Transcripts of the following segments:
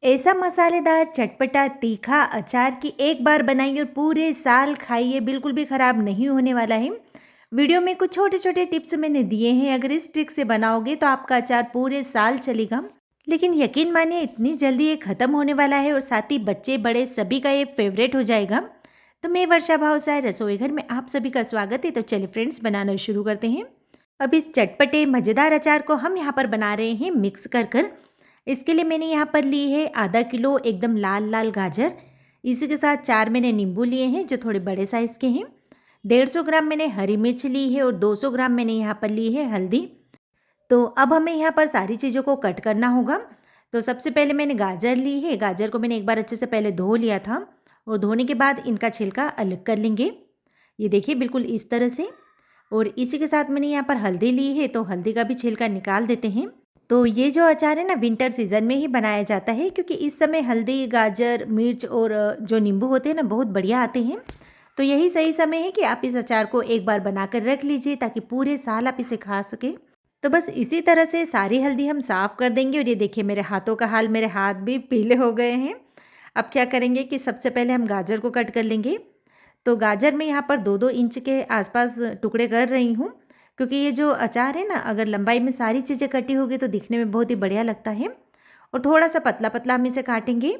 ऐसा मसालेदार चटपटा तीखा अचार कि एक बार बनाइए और पूरे साल खाइए, बिल्कुल भी ख़राब नहीं होने वाला है। वीडियो में कुछ छोटे छोटे टिप्स मैंने दिए हैं, अगर इस ट्रिक से बनाओगे तो आपका अचार पूरे साल चलेगा। लेकिन यकीन मानिए इतनी जल्दी ये ख़त्म होने वाला है और साथ ही बच्चे बड़े सभी का ये फेवरेट हो जाएगा। तो मैं वर्षा भावसार रसोई घर में आप सभी का स्वागत है। तो चलिए फ्रेंड्स, बनाना शुरू करते हैं। अब इस चटपटे मज़ेदार अचार को हम यहाँ पर बना रहे हैं मिक्स कर कर। इसके लिए मैंने यहाँ पर ली है आधा किलो एकदम लाल लाल गाजर। इसी के साथ 4 मैंने नींबू लिए हैं जो थोड़े बड़े साइज़ के हैं। 150 ग्राम मैंने हरी मिर्च ली है और 200 ग्राम मैंने यहाँ पर ली है हल्दी। तो अब हमें यहाँ पर सारी चीज़ों को कट करना होगा। तो सबसे पहले मैंने गाजर ली है। गाजर को मैंने एक बार अच्छे से पहले धो लिया था और धोने के बाद इनका छिलका अलग कर लेंगे। ये देखिए बिल्कुल इस तरह से। और इसी के साथ मैंने यहाँ पर हल्दी ली है, तो हल्दी का भी छिलका निकाल देते हैं। तो ये जो अचार है ना, विंटर सीजन में ही बनाया जाता है क्योंकि इस समय हल्दी, गाजर, मिर्च और जो नींबू होते हैं ना, बहुत बढ़िया आते हैं। तो यही सही समय है कि आप इस अचार को एक बार बनाकर रख लीजिए ताकि पूरे साल आप इसे खा सकें। तो बस इसी तरह से सारी हल्दी हम साफ़ कर देंगे। और ये देखिए मेरे हाथों का हाल, मेरे हाथ भी पीले हो गए हैं। अब क्या करेंगे कि सबसे पहले हम गाजर को कट कर लेंगे। तो गाजर में यहाँ पर 2-2 इंच के आसपास टुकड़े कर रही हूँ क्योंकि ये जो अचार है ना, अगर लंबाई में सारी चीज़ें कटी होगी तो दिखने में बहुत ही बढ़िया लगता है। और थोड़ा सा पतला पतला हम इसे काटेंगे।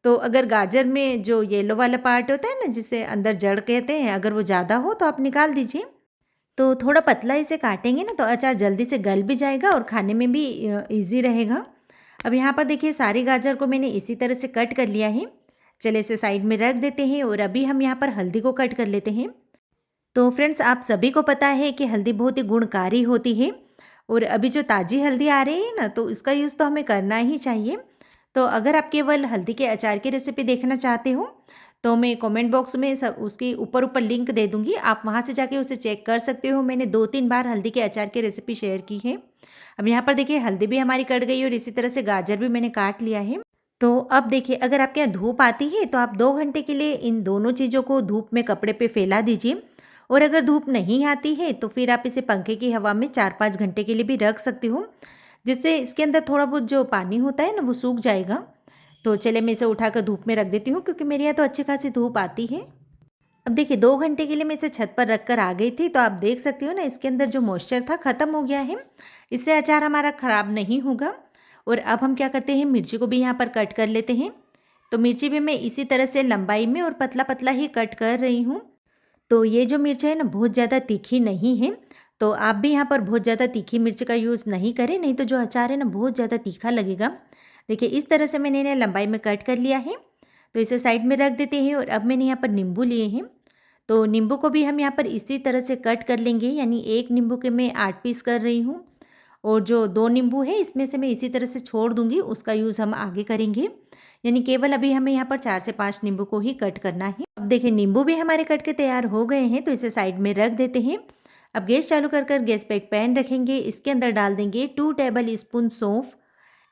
तो अगर गाजर में जो येलो वाला पार्ट होता है ना, जिसे अंदर जड़ कहते हैं, अगर वो ज़्यादा हो तो आप निकाल दीजिए। तो थोड़ा पतला इसे काटेंगे ना तो अचार जल्दी से गल भी जाएगा और खाने में भी ईजी रहेगा। अब यहाँ पर देखिए सारी गाजर को मैंने इसी तरह से कट कर लिया है। चलिए इसे साइड में रख देते हैं और अभी हम यहाँ पर हल्दी को कट कर लेते हैं। तो फ्रेंड्स, आप सभी को पता है कि हल्दी बहुत ही गुणकारी होती है और अभी जो ताज़ी हल्दी आ रही है ना, तो इसका यूज़ तो हमें करना ही चाहिए। तो अगर आप केवल हल्दी के अचार की रेसिपी देखना चाहते हो तो मैं कमेंट बॉक्स में सब उसकी ऊपर ऊपर लिंक दे दूँगी, आप वहाँ से जाके उसे चेक कर सकते हो। मैंने 2-3 बार हल्दी के अचार की रेसिपी शेयर की है। अब यहाँ पर देखिए हल्दी भी हमारी कट गई और इसी तरह से गाजर भी मैंने काट लिया है। तो अब देखिए, अगर आपके यहाँ धूप आती है तो आप 2 घंटे के लिए इन दोनों चीज़ों को धूप में कपड़े पे फैला दीजिए। और अगर धूप नहीं आती है तो फिर आप इसे पंखे की हवा में 4-5 घंटे के लिए भी रख सकते हो, जिससे इसके अंदर थोड़ा बहुत जो पानी होता है ना, वो सूख जाएगा। तो चलिए मैं इसे उठाकर धूप में रख देती हूँ क्योंकि मेरे यहाँ तो अच्छी खासी धूप आती है। अब देखिए 2 घंटे के लिए मैं इसे छत पर रख कर आ गई थी, तो आप देख सकते हो ना, इसके अंदर जो मॉइस्चर था ख़त्म हो गया है। इससे अचार हमारा ख़राब नहीं होगा। और अब हम क्या करते हैं, मिर्ची को भी यहाँ पर कट कर लेते हैं। तो मिर्ची भी मैं इसी तरह से लंबाई में और पतला पतला ही कट कर रही हूँ। तो ये जो मिर्च है ना, बहुत ज़्यादा तीखी नहीं है। तो आप भी यहाँ पर बहुत ज़्यादा तीखी मिर्च का यूज़ नहीं करें, नहीं तो जो अचार है ना, बहुत ज़्यादा तीखा लगेगा। देखिए इस तरह से मैंने इन्हें लंबाई में कट कर लिया है। तो इसे साइड में रख देते हैं। और अब मैंने यहाँ पर नींबू लिए हैं। तो नींबू को भी हम यहाँ पर इसी तरह से कट कर लेंगे, यानी एक नींबू के मैं 8 पीस कर रही हूँ। और जो 2 नींबू है इसमें से मैं इसी तरह से छोड़ दूँगी, उसका यूज़ हम आगे करेंगे। यानी केवल अभी हमें यहाँ पर 4 से 5 नींबू को ही कट करना है। अब देखिए नींबू भी हमारे कट के तैयार हो गए हैं, तो इसे साइड में रख देते हैं। अब गैस चालू कर गैस पे एक पैन रखेंगे। इसके अंदर डाल देंगे 2 टेबल स्पून सौंफ।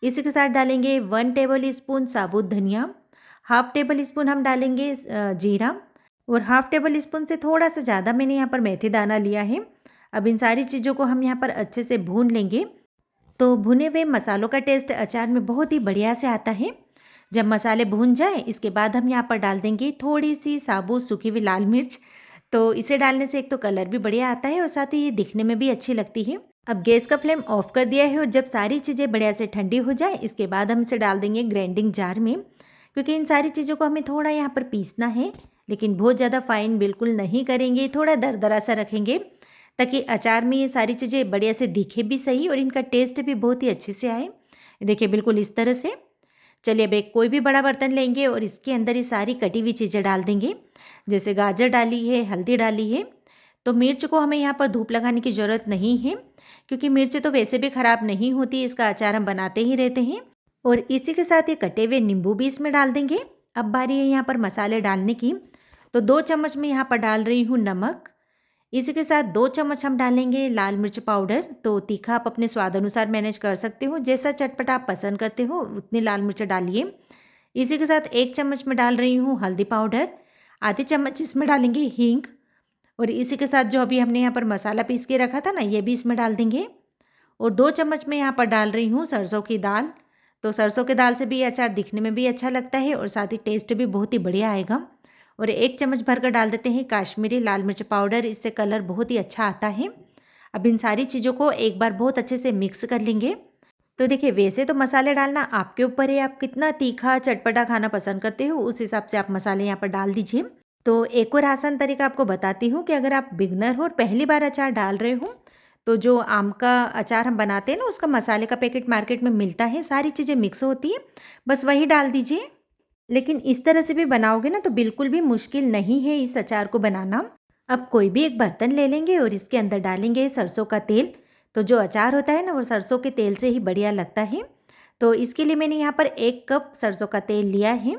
इसी के साथ डालेंगे 1 टेबल स्पून साबुत धनिया। हाफ टेबल स्पून हम डालेंगे जीरा। और हाफ टेबल स्पून से थोड़ा सा ज़्यादा मैंने यहाँ पर मेथी दाना लिया है। अब इन सारी चीज़ों को हम यहाँ पर अच्छे से भून लेंगे। तो भुने हुए मसालों का टेस्ट अचार में बहुत ही बढ़िया से आता है। जब मसाले भून जाएं, इसके बाद हम यहाँ पर डाल देंगे थोड़ी सी साबुत सूखी हुई लाल मिर्च। तो इसे डालने से एक तो कलर भी बढ़िया आता है और साथ ही ये दिखने में भी अच्छी लगती है। अब गैस का फ्लेम ऑफ कर दिया है और जब सारी चीज़ें बढ़िया से ठंडी हो जाए, इसके बाद हम इसे डाल देंगे ग्राइंडिंग जार में, क्योंकि इन सारी चीज़ों को हमें थोड़ा यहाँ पर पीसना है, लेकिन बहुत ज़्यादा फाइन बिल्कुल नहीं करेंगे, थोड़ा दरदरा सा रखेंगे ताकि अचार में ये सारी चीज़ें बढ़िया से दिखे भी सही और इनका टेस्ट भी बहुत ही अच्छे से आए। देखिए बिल्कुल इस तरह से। चलिए अब एक कोई भी बड़ा बर्तन लेंगे और इसके अंदर ये सारी कटी हुई चीज़ें डाल देंगे। जैसे गाजर डाली है, हल्दी डाली है। तो मिर्च को हमें यहाँ पर धूप लगाने की ज़रूरत नहीं है क्योंकि मिर्च तो वैसे भी ख़राब नहीं होती, इसका अचार हम बनाते ही रहते हैं। और इसी के साथ ये कटे हुए नींबू भी इसमें डाल देंगे। अब बारी है यहाँ पर मसाले डालने की। तो 2 चम्मच में यहाँ पर डाल रही हूँ नमक। इसी के साथ 2 चम्मच हम डालेंगे लाल मिर्च पाउडर। तो तीखा आप अपने स्वाद अनुसार मैनेज कर सकते हो, जैसा चटपटा आप पसंद करते हो उतनी लाल मिर्च डालिए। इसी के साथ 1 चम्मच में डाल रही हूँ हल्दी पाउडर। आधी चम्मच इसमें डालेंगे हींग। और इसी के साथ जो अभी हमने यहाँ पर मसाला पीस के रखा था ना, ये भी इसमें डाल देंगे। और 2 चम्मच में यहाँ पर डाल रही हूँ सरसों की दाल। तो सरसों के दाल से भी ये अचार दिखने में भी अच्छा लगता है और साथ ही टेस्ट भी बहुत ही बढ़िया आएगा। और 1 चम्मच भरकर डाल देते हैं काश्मीरी लाल मिर्च पाउडर, इससे कलर बहुत ही अच्छा आता है। अब इन सारी चीज़ों को एक बार बहुत अच्छे से मिक्स कर लेंगे। तो देखिए, वैसे तो मसाले डालना आपके ऊपर है, आप कितना तीखा चटपटा खाना पसंद करते हो उस हिसाब से आप मसाले यहाँ पर डाल दीजिए। तो एक और आसान तरीका आपको बताती हूँ कि अगर आप बिगनर हो और पहली बार अचार डाल रहे हो, तो जो आम का अचार हम बनाते हैं ना, उसका मसाले का पैकेट मार्केट में मिलता है, सारी चीज़ें मिक्स होती है, बस वही डाल दीजिए। लेकिन इस तरह से भी बनाओगे ना तो बिल्कुल भी मुश्किल नहीं है इस अचार को बनाना। अब कोई भी एक बर्तन ले लेंगे और इसके अंदर डालेंगे सरसों का तेल। तो जो अचार होता है ना वो सरसों के तेल से ही बढ़िया लगता है। तो इसके लिए मैंने यहाँ पर 1 कप सरसों का तेल लिया है।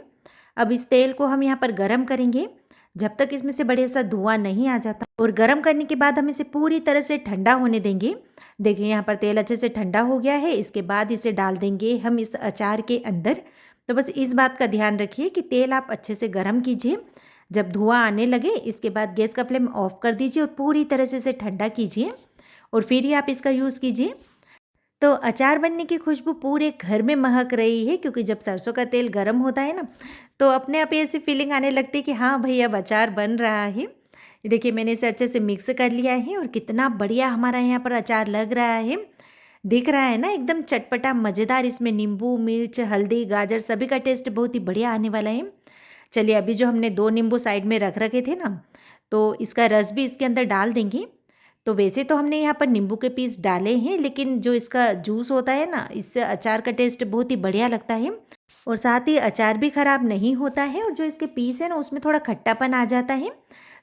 अब इस तेल को हम यहाँ पर गरम करेंगे जब तक इसमें से बढ़िया सा धुआं नहीं आ जाता। और गरम करने के बाद हम इसे पूरी तरह से ठंडा होने देंगे। देखिए, यहाँ पर तेल अच्छे से ठंडा हो गया है। इसके बाद इसे डाल देंगे हम इस अचार के अंदर। तो बस इस बात का ध्यान रखिए कि तेल आप अच्छे से गरम कीजिए। जब धुआं आने लगे इसके बाद गैस का फ्लेम ऑफ कर दीजिए और पूरी तरह से इसे ठंडा कीजिए और फिर ही आप इसका यूज़ कीजिए। तो अचार बनने की खुशबू पूरे घर में महक रही है, क्योंकि जब सरसों का तेल गर्म होता है ना तो अपने आप ऐसी फीलिंग आने लगती है कि हाँ भाई, अब अचार बन रहा है। देखिए, मैंने इसे अच्छे से मिक्स कर लिया है और कितना बढ़िया हमारा यहाँ पर अचार लग रहा है। दिख रहा है ना, एकदम चटपटा मज़ेदार। इसमें नींबू, मिर्च, हल्दी, गाजर सभी का टेस्ट बहुत ही बढ़िया आने वाला है। चलिए, अभी जो हमने 2 नींबू साइड में रख रखे थे ना, तो इसका रस भी इसके अंदर डाल देंगे। तो वैसे तो हमने यहाँ पर नींबू के पीस डाले हैं, लेकिन जो इसका जूस होता है ना, इससे अचार का टेस्ट बहुत ही बढ़िया लगता है और साथ ही अचार भी ख़राब नहीं होता है। और जो इसके पीस है ना, उसमें थोड़ा खट्टापन आ जाता है,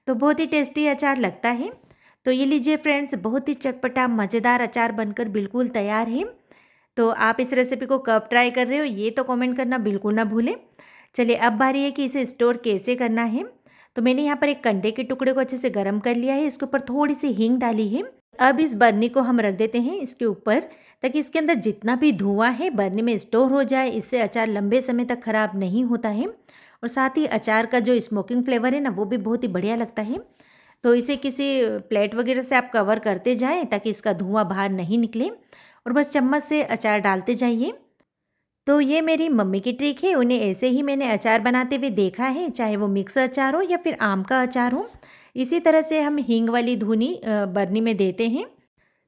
तो बहुत ही टेस्टी अचार लगता है। तो ये लीजिए फ्रेंड्स, बहुत ही चटपटा मज़ेदार अचार बनकर बिल्कुल तैयार है। तो आप इस रेसिपी को कब ट्राई कर रहे हो ये तो कमेंट करना बिल्कुल ना भूलें। चलिए, अब बारी है कि इसे स्टोर कैसे करना है। तो मैंने यहाँ पर एक कंडे के टुकड़े को अच्छे से गर्म कर लिया है, इसके ऊपर थोड़ी सी हींग डाली है। अब इस बर्नी को हम रख देते हैं इसके ऊपर, ताकि इसके अंदर जितना भी धुआं है बर्नी में स्टोर हो जाए। इससे अचार लंबे समय तक खराब नहीं होता है और साथ ही अचार का जो स्मोकिंग फ्लेवर है ना, वो भी बहुत ही बढ़िया लगता है। तो इसे किसी प्लेट वगैरह से आप कवर करते जाएं ताकि इसका धुआं बाहर नहीं निकले और बस चम्मच से अचार डालते जाइए। तो ये मेरी मम्मी की ट्रिक है, उन्हें ऐसे ही मैंने अचार बनाते हुए देखा है, चाहे वो मिक्स अचार हो या फिर आम का अचार हो। इसी तरह से हम हींग वाली धुनी बरनी में देते हैं।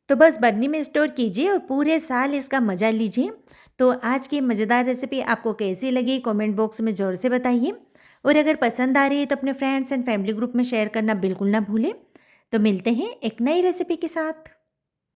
तो बस बरनी में स्टोर कीजिए और पूरे साल इसका मज़ा लीजिए। तो आज की मज़ेदार रेसिपी आपको कैसी लगी कमेंट बॉक्स में ज़ोर से बताइए। और अगर पसंद आ रही है तो अपने फ्रेंड्स एंड फैमिली ग्रुप में शेयर करना बिल्कुल ना भूलें। तो मिलते हैं एक नई रेसिपी के साथ।